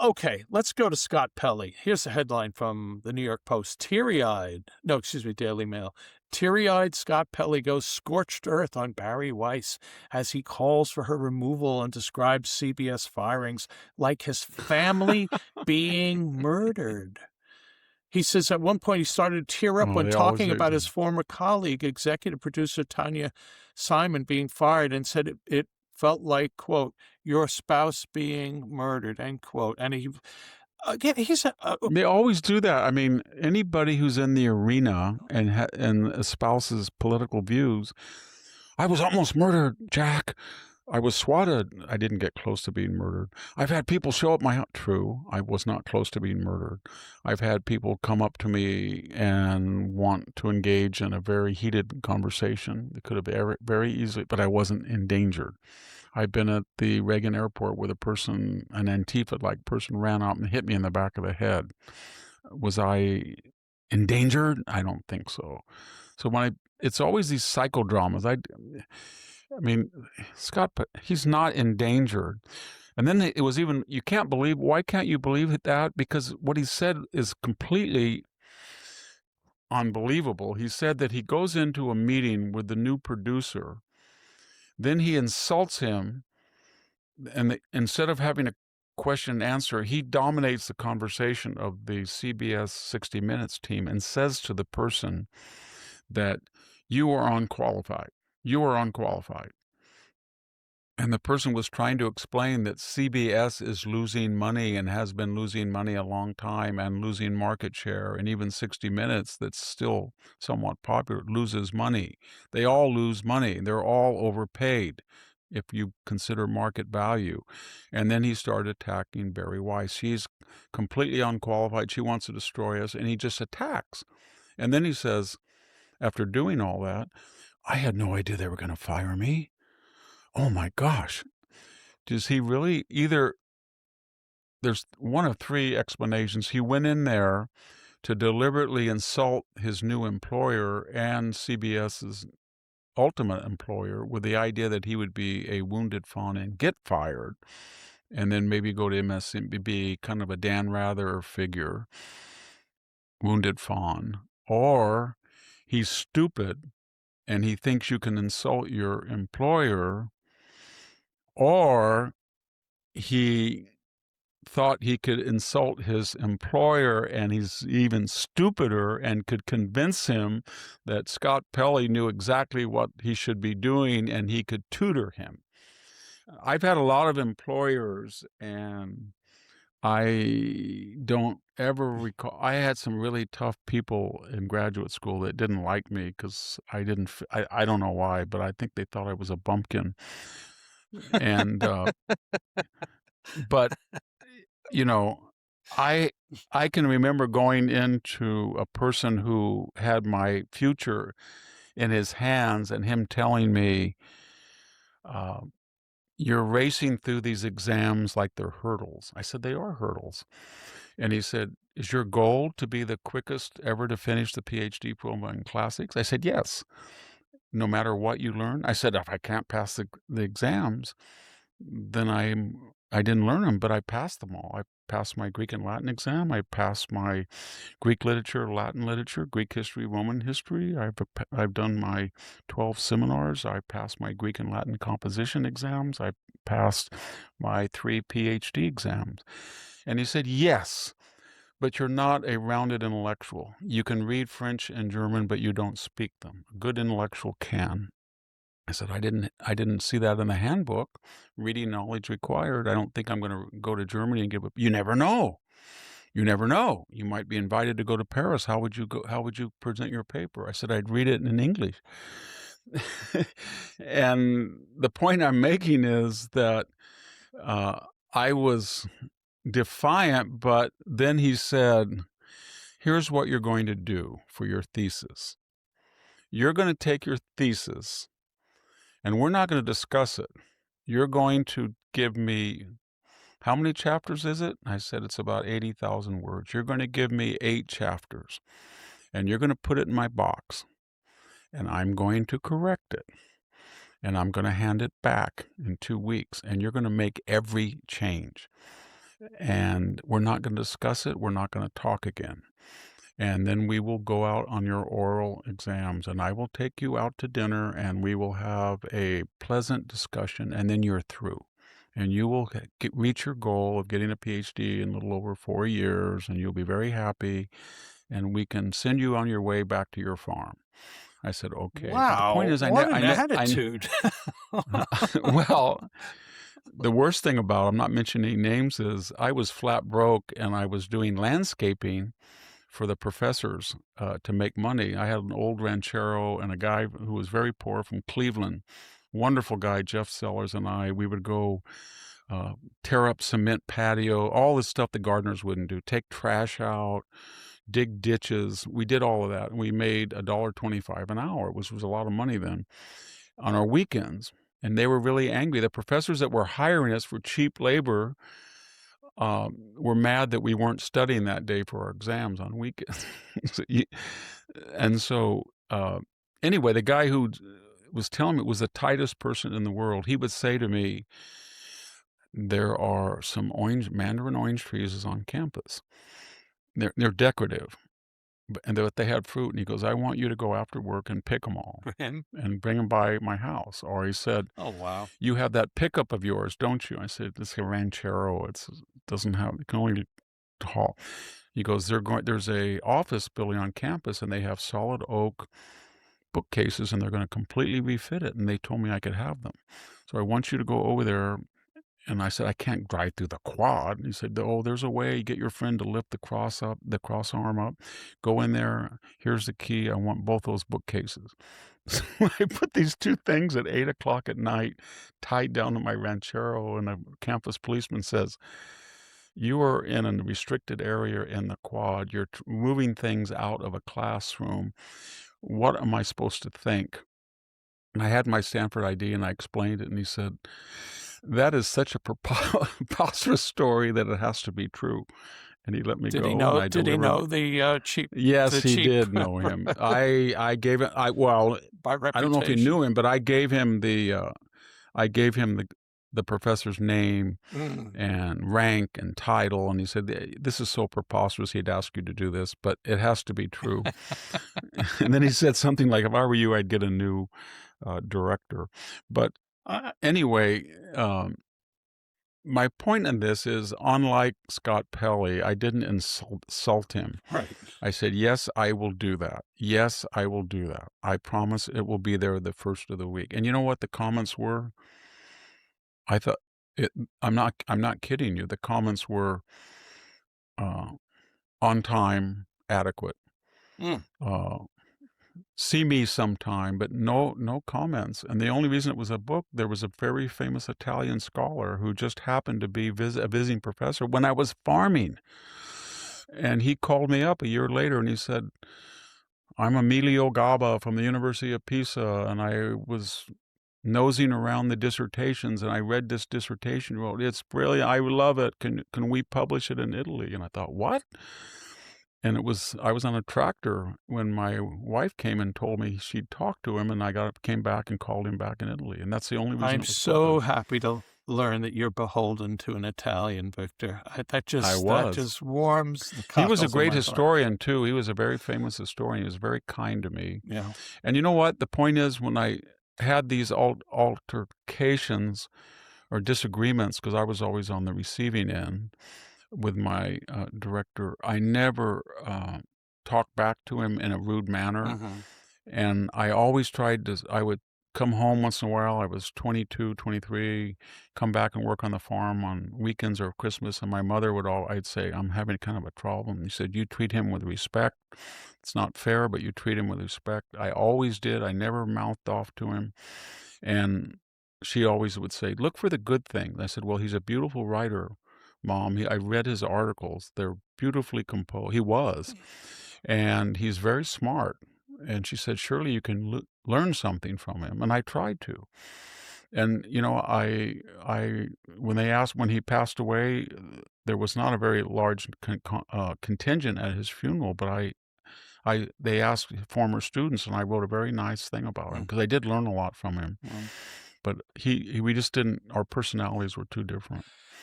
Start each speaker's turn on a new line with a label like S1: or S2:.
S1: Okay, let's go to Scott Pelley. Here's a headline from the New York Post. Daily Mail. Teary-eyed Scott Pelley goes scorched earth on Barry Weiss as he calls for her removal and describes CBS firings like his family being murdered. He says at one point he started to tear up when
S2: they always
S1: talking
S2: do.
S1: about his former colleague, executive producer Tanya Simon, being fired, and said it felt like, quote, your spouse being murdered, end quote. And
S2: They always do that. I mean, anybody who's in the arena and espouses political views, I was almost murdered, Jack. I was swatted. I didn't get close to being murdered. I've had people show up True, I was not close to being murdered. I've had people come up to me and want to engage in a very heated conversation. It could have very easily, but I wasn't endangered. I've been at the Reagan Airport where an Antifa-like person ran out and hit me in the back of the head. Was I endangered? I don't think so. So it's always these psychodramas. I mean, Scott, he's not endangered. And then it was even, why can't you believe that? Because what he said is completely unbelievable. He said that he goes into a meeting with the new producer, then he insults him, and instead of having a question and answer, he dominates the conversation of the CBS 60 Minutes team and says to the person that you are unqualified. You are unqualified. And the person was trying to explain that CBS is losing money and has been losing money a long time and losing market share. And even 60 Minutes, that's still somewhat popular, loses money. They all lose money. They're all overpaid if you consider market value. And then he started attacking Barry Weiss. She's completely unqualified. She wants to destroy us. And he just attacks. And then he says, after doing all that, I had no idea they were going to fire me. Oh my gosh. Does he really? Either there's one of three explanations. He went in there to deliberately insult his new employer and CBS's ultimate employer with the idea that he would be a wounded fawn and get fired, and then maybe go to MSNBC, kind of a Dan Rather figure, wounded fawn. Or he's stupid and he thinks you can insult your employer, or he thought he could insult his employer and he's even stupider and could convince him that Scott Pelley knew exactly what he should be doing and he could tutor him. I've had a lot of employers, and I don't ever recall. I had some really tough people in graduate school that didn't like me because I don't know why, but I think they thought I was a bumpkin. And but I can remember going into a person who had my future in his hands and him telling me, you're racing through these exams like they're hurdles. I said, they are hurdles. And he said, is your goal to be the quickest ever to finish the PhD program in classics? I said, yes. No matter what you learn. I said, if I can't pass the exams, then I didn't learn them, but I passed them all. I passed my Greek and Latin exam. I passed my Greek literature, Latin literature, Greek history, Roman history. I've done my 12 seminars. I passed my Greek and Latin composition exams. I passed my 3 PhD exams. And he said, yes, but you're not a rounded intellectual. You can read French and German, but you don't speak them. A good intellectual can. I said, I didn't see that in the handbook. Reading knowledge required. I don't think I'm going to go to Germany and give up. You never know. You never know. You might be invited to go to Paris. How would you go? How would you present your paper? I said, I'd read it in English. And the point I'm making is that I was defiant, but then he said, here's what you're going to do for your thesis. You're going to take your thesis, and we're not going to discuss it. You're going to give me, how many chapters is it? I said, it's about 80,000 words. You're going to give me 8 chapters, and you're going to put it in my box, and I'm going to correct it, and I'm going to hand it back in 2 weeks, and you're going to make every change. and we're not going to discuss it. We're not going to talk again. And then we will go out on your oral exams, and I will take you out to dinner, and we will have a pleasant discussion, and then you're through. And you will reach your goal of getting a PhD in a little over 4 years, and you'll be very happy, and we can send you on your way back to your farm. I said, okay. But the point
S1: Wow,
S2: is,
S1: what an attitude.
S2: well, the worst thing about, I'm not mentioning names, is I was flat broke, and I was doing landscaping for the professors to make money. I had an old ranchero and a guy who was very poor from Cleveland, wonderful guy, Jeff Sellers, and we would go tear up cement patio, all the stuff the gardeners wouldn't do, take trash out, dig ditches. We did all of that, and we made $1.25 an hour, which was a lot of money then, on our weekends. And they were really angry. The professors that were hiring us for cheap labor were mad that we weren't studying that day for our exams on weekends. Anyway, the guy who was telling me was the tightest person in the world. He would say to me, there are some mandarin orange trees on campus. They're decorative, but they had fruit. And he goes, I want you to go after work and pick them all and bring them by my house. Or he said,
S1: Oh, wow.
S2: You have that pickup of yours, don't you? I said, it's a ranchero. It can only haul. He goes, there's a office building on campus, and they have solid oak bookcases, and they're going to completely refit it. And they told me I could have them. So I want you to go over there. And I said, I can't drive through the quad. And he said, oh, there's a way. Get your friend to lift the cross arm up. Go in there. Here's the key. I want both those bookcases. So I put these two things at 8 o'clock at night, tied down to my ranchero, and a campus policeman says, you are in a restricted area in the quad. You're moving things out of a classroom. What am I supposed to think? And I had my Stanford ID, and I explained it, and he said, that is such a preposterous story that it has has to be true. And he let me
S1: Did
S2: go.
S1: he know?
S2: And I
S1: Did he
S2: delivered.
S1: know the cheap?
S2: Yes,
S1: the
S2: he
S1: cheap
S2: did know him. I gave it. Well,
S1: by reputation.
S2: I don't know if he knew him, but I gave him the professor's name and rank and title, and he said, "This is so preposterous. He'd ask you to do this, but it has to be true." And then he said something like, "If I were you, I'd get a new director." But anyway, my point in this is, unlike Scott Pelley, I didn't insult him.
S1: Right.
S2: I said, yes, I will do that. Yes, I will do that. I promise it will be there the first of the week. And you know what the comments were? I thought I'm not kidding you. The comments were on time, adequate. See me sometime, but no comments. And the only reason it was a book, there was a very famous Italian scholar who just happened to be a visiting professor when I was farming. And he called me up a year later, and he said, I'm Emilio Gaba from the University of Pisa, and I was nosing around the dissertations, and I read this dissertation. Well, it's brilliant. I love it. Can we publish it in Italy? And I thought, what? And I was on a tractor when my wife came and told me she'd talked to him, and I came back and called him back in Italy. And that's the only reason.
S1: I'm so happy to learn that you're beholden to an Italian, Victor. That just warms the cockles.
S2: He was a great historian, too. He was a very famous historian. He was very kind to me.
S1: Yeah.
S2: And you know what? The point is, when I had these altercations or disagreements, because I was always on the receiving end with my director, I never talked back to him in a rude manner. And I always I would come home once in a while. I was 22, 23, come back and work on the farm on weekends or Christmas. And my mother I'd say, I'm having kind of a problem. He said, you treat him with respect. It's not fair, but you treat him with respect. I always did. I never mouthed off to him. And she always would say, look for the good things. I said, well, he's a beautiful writer, Mom. I read his articles. They're beautifully composed. He was. And he's very smart. And she said, surely you can learn something from him. And I tried to. And, you know, when he passed away, there was not a very large contingent at his funeral, but they asked former students, and I wrote a very nice thing about him, because I did learn a lot from him. But we just didn't, our personalities were too different.